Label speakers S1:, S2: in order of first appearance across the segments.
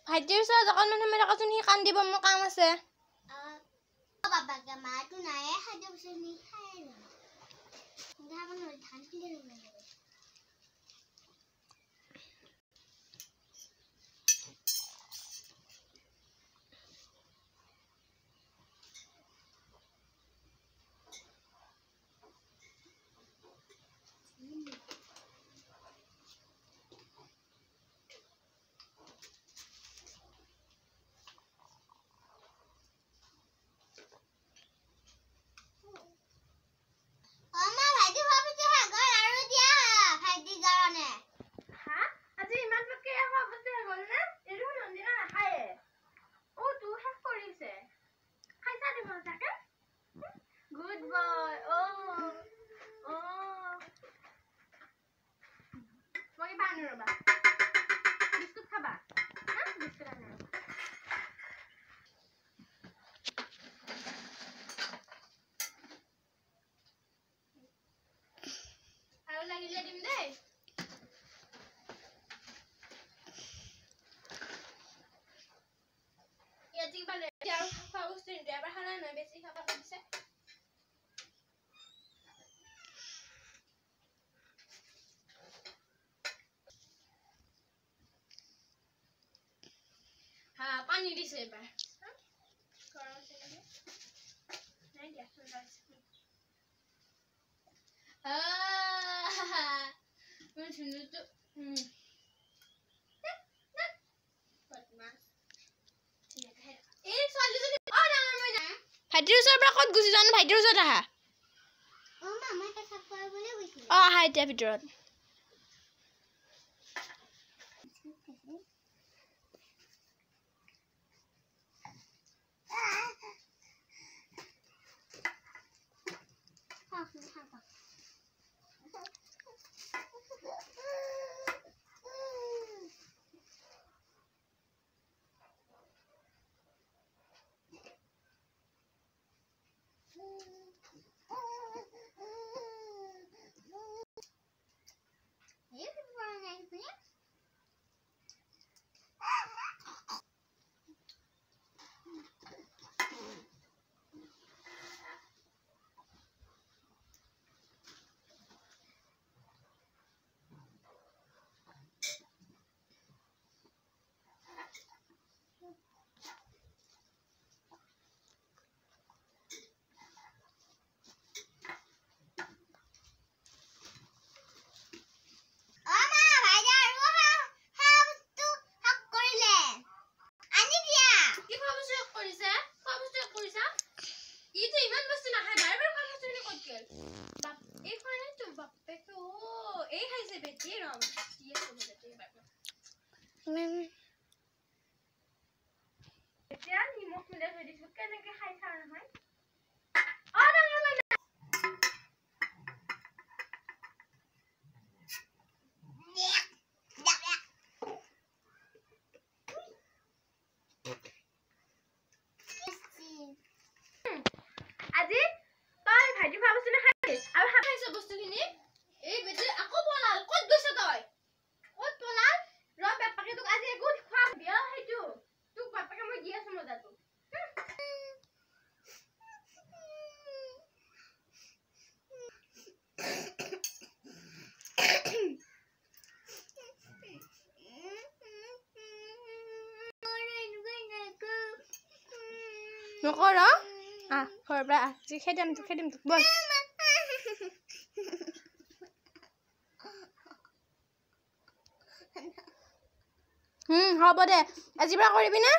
S1: ভাইটিৰ ওচৰত অকণমান সময় ৰখাচোন, সি কান্দিব, মোৰ কাম আছে।
S2: বাবাকে মাটো নাই খাদ্য বস্তু নি খাই না ধান কিনে
S1: পানী দিছে এবাৰ ভাইটিৰ ওচৰৰ পৰা ক'ত গুচি যোৱা নো? ভাইটিৰ ওচৰত আহা। আহা এতিয়া ভিতৰত। নকৰ ঘৰৰ পৰা খেদিম তোক বল। হ'ব দে, আজিৰ পৰা কৰিবি না?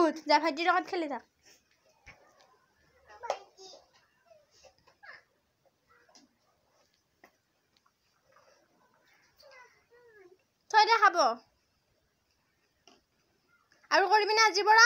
S1: উঠ যা ভাইটিৰ লগত খেলি থাক। থৈ দে খাব। আৰু কৰিবি না আজিৰ পৰা